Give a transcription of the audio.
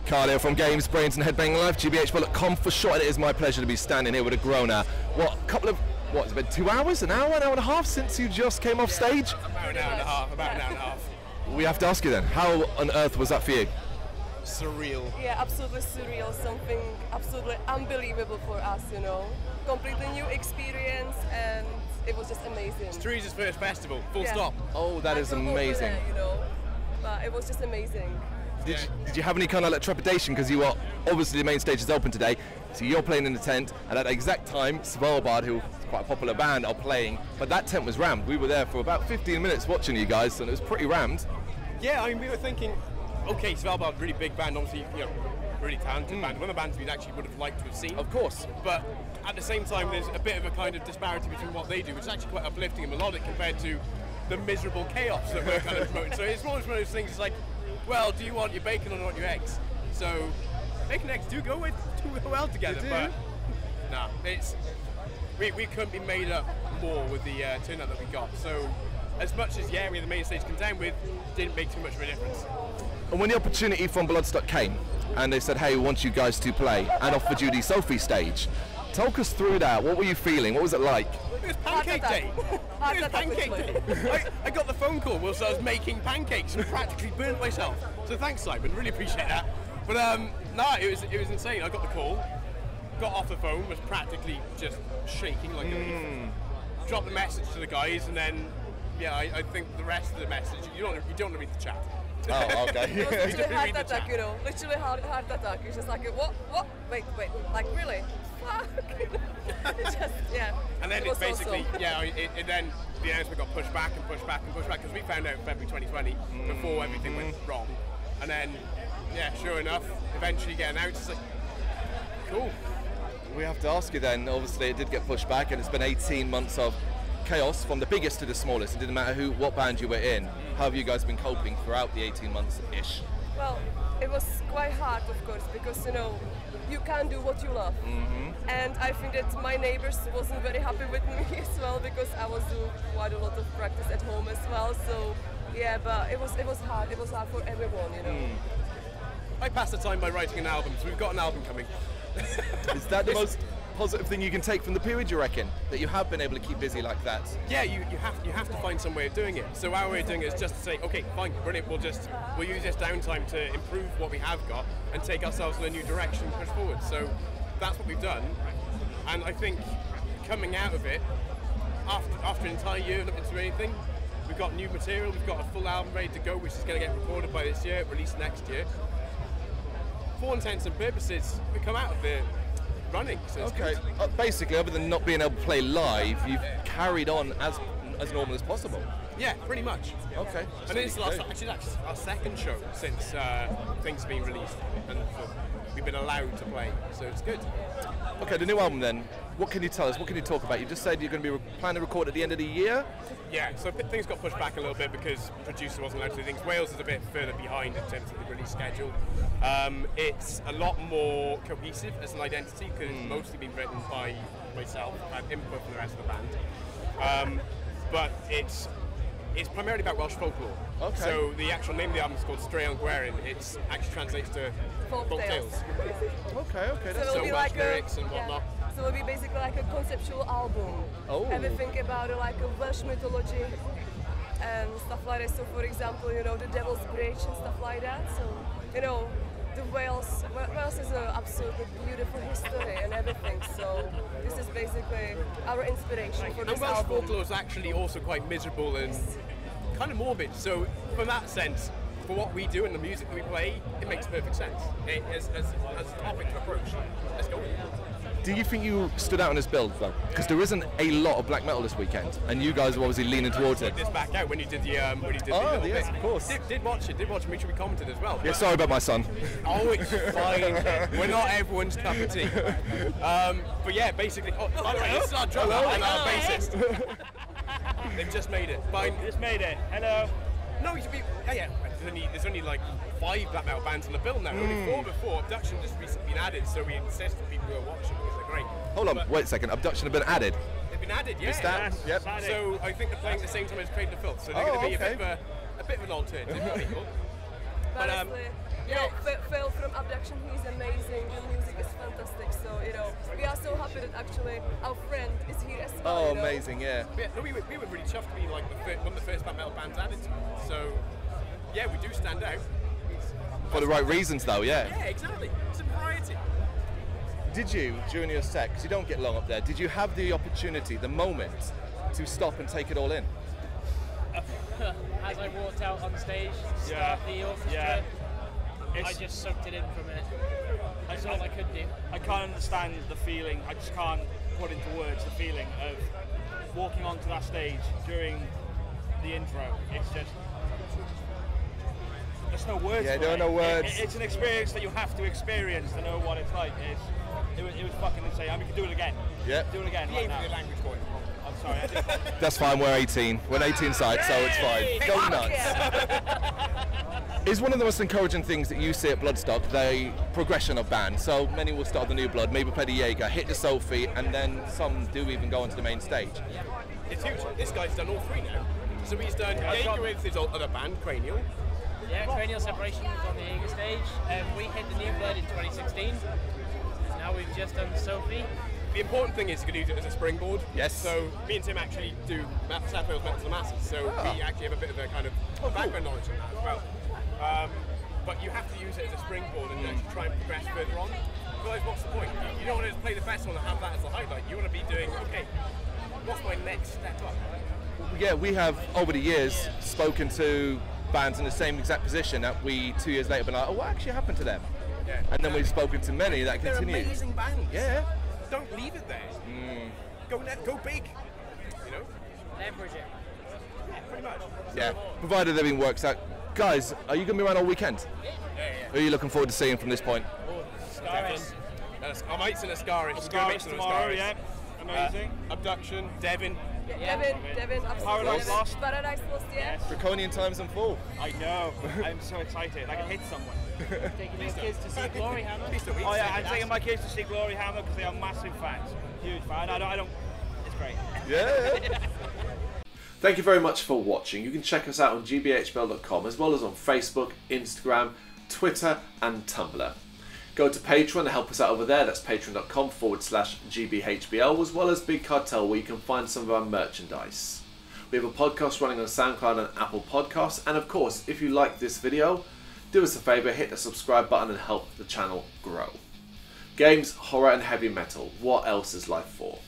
Cardio from Brrraaains A Head-Banging Life, gbhblofficial for short. It is my pleasure to be standing here with Agrona. It's been 2 hours, an hour and a half since you just came off stage? About an hour and a half. We have to ask you then, how on earth was that for you? Surreal. Yeah, absolutely surreal, something absolutely unbelievable for us, you know. Completely new experience, and it was just amazing. It's Teresa's first festival, full stop. Oh, that is amazing. There, you know, but it was just amazing. Did you have any kind of trepidation, because you are obviously the main stage is open today, so you're playing in the tent, and at the exact time Svalbard, who is quite a popular band, are playing, but that tent was rammed. We were there for about 15 minutes watching you guys, and it was pretty rammed. Yeah, I mean, we were thinking, okay, Svalbard, really big band, obviously, you know, really talented band, one of the bands we actually would have liked to have seen. Of course. But at the same time, there's a bit of a kind of disparity between what they do, which is actually quite uplifting and melodic compared to the miserable chaos that we're kind of promoting. So it's one of those things, it's like, well, do you want your bacon or do you want your eggs? So bacon and eggs do go well together, but no, we couldn't be made up more with the turnout that we got. So as much as we had the main stage contend with, didn't make too much of a difference. And when the opportunity from Bloodstock came, and they said, hey, we want you guys to play, and offered you the Sophie stage, talk us through that. What were you feeling? What was it like? It was pancake day. It was pancake day. I got the phone call whilst I was making pancakes and practically burnt myself. So thanks, Simon. Really appreciate that. But no, it was insane. I got the call, got off the phone, was practically just shaking like a leaf. Dropped the message to the guys, and then I think the rest of the message you don't want to read the chat. Oh, okay. It was literally heart attack, you know. Literally heart attack. It's just like, what? Wait. Like, really? Fuck. It's just, And then it's basically, then the announcement got pushed back because we found out in February 2020 before everything went wrong. And then, sure enough, eventually get announced. It's like, cool. We have to ask you then, obviously it did get pushed back, and it's been 18 months of chaos from the biggest to the smallest. It didn't matter what band you were in. How have you guys been coping throughout the 18 months-ish? Well, it was quite hard, of course, because, you know, you can't do what you love. And I think that my neighbors wasn't very happy with me as well, because I was doing quite a lot of practice at home as well. So, but it was hard. It was hard for everyone, you know. I passed the time by writing an album, so we've got an album coming. Is that the most positive thing you can take from the period, you reckon? That you have been able to keep busy like that? Yeah, you have to find some way of doing it. So our way of doing it is just to say, okay, fine, brilliant, we'll use this downtime to improve what we have got and take ourselves in a new direction and push forward. So that's what we've done. And I think coming out of it, after an entire year not to do anything, we've got new material, we've got a full album ready to go, which is going to get recorded by this year, released next year. For all intents and purposes, we come out of it running. So okay. Basically, other than not being able to play live, you've carried on as normal as possible. Yeah, pretty much. Okay. And it's actually our second show since things have been released, and we've been allowed to play, so it's good. Okay, the new album then. What can you tell us? What can you talk about? You just said you're going to be planning to record at the end of the year? Yeah, so things got pushed back a little bit because the producer wasn't allowed to do things. Wales is a bit further behind in terms of the release schedule. It's a lot more cohesive as an identity because it's mostly been written by myself and input from the rest of the band. But it's primarily about Welsh folklore. Okay. So the actual name of the album is called Brrraaains A Head-Banging Life. It actually translates to folk tales. Okay. So Welsh lyrics and whatnot. So it'll be basically like a conceptual album. Oh. Everything about like a Welsh mythology and stuff like that. So for example, you know, the Devil's Bridge and stuff like that. So, you know, the Wales is an absolutely beautiful history and everything. So this is basically our inspiration for this Welsh album. folklore is actually also quite miserable and kind of morbid. So from that sense, for what we do and the music that we play, it makes perfect sense. As a topic to approach. Let's go. Do you think you stood out on this build though? Because there isn't a lot of black metal this weekend, and you guys are obviously leaning towards it. This back out when you did the Oh, yes, of course. Did watch it. Make sure we commented as well. Yeah, sorry about my son. Oh, it's fine. We're not everyone's cup of tea. But yeah, basically. Oh, by the way, this is our drummer and our bassist. They've just made it. Fine. Just made it. Hello. No, there's only like 5 black metal bands on the bill now. Only 4 before. Abduction just recently been added, so we insist that people who are watching because they're great. Hold on, wait a second. Abduction have been added. They've been added, yeah. Yes, yep. So I think they're playing at the same time as Cradle of Filth, so they're going to be a bit of an alternative for people. And honestly, you know, Phil from Abduction, he's amazing. The music is fantastic. So, you know, we are so happy that actually our friend is here as well. Oh, you know? amazing, yeah. No, we were really chuffed to be like one of the first black metal bands added to it. So, yeah, we do stand out. For the right reasons, though, yeah. Yeah, exactly. It's a variety. Did you, during your set, because you don't get long up there, did you have the opportunity, the moment, to stop and take it all in? As I walked out on stage, start the orchestra, I just sucked it in for a minute. That's all I could do. I can't understand the feeling, I just can't put into words the feeling of walking onto that stage during the intro. It's just, there's no words. Yeah, for there are it. no words. It's an experience that you have to experience to know what it's like. It was fucking insane. I mean, we can do it again. Yeah. Do it again. Right now. The language going. I'm sorry. I didn't. That's fine, we're 18. We're an 18 site, so it's fine. Go nuts. Is one of the most encouraging things that you see at Bloodstock the progression of bands? So many will start the New Blood, maybe play the Jaeger, hit the Sophie, and then some do even go onto the main stage. It's huge. This guy's done all three now. So he's done Jaeger with his other band, Cranial. Yeah, Cranial Separation was on the Jaeger stage. We hit the New Blood in 2016. Now we've just done Sophie. The important thing is you can use it as a springboard. Yes. So me and Tim actually do South Wales Metal to the Masses, so we actually have a bit of a kind of background knowledge on that as well. But you have to use it as a springboard and actually try and progress further on. Otherwise, what's the point? You don't want to play the festival and have that as the highlight. You want to be doing, okay, what's my next step up? Yeah, we have over the years spoken to bands in the same exact position that we 2 years later been like, oh, what actually happened to them? Yeah. And then we've spoken to many that They're continue. amazing bands. Yeah. Don't leave it there. Go big. You know? Leverage it. Yeah, pretty much. Yeah, provided everything works out. Guys, are you going to be around all weekend? Yeah. Who are you looking forward to seeing from this point? Scaris. Our mates in Ascaris. Scaris tomorrow, yeah. Amazing. Abduction, Devin. Devin, absolutely. Paradise Lost. Paradise Lost, yeah. Draconian times in full. I know. I'm so excited. I can hit someone. Taking your kids to see Glory Hammer. Oh yeah, I'm taking my kids to see Glory Hammer because they are massive fans. Huge fan. I don't. It's great. Yeah. Thank you very much for watching. You can check us out on gbhbl.com as well as on Facebook, Instagram, Twitter and Tumblr. Go to Patreon to help us out over there. That's patreon.com/gbhbl as well as Big Cartel where you can find some of our merchandise. We have a podcast running on SoundCloud and Apple Podcasts, and of course, if you like this video, do us a favour, hit the subscribe button and help the channel grow. Games, horror and heavy metal, what else is life for?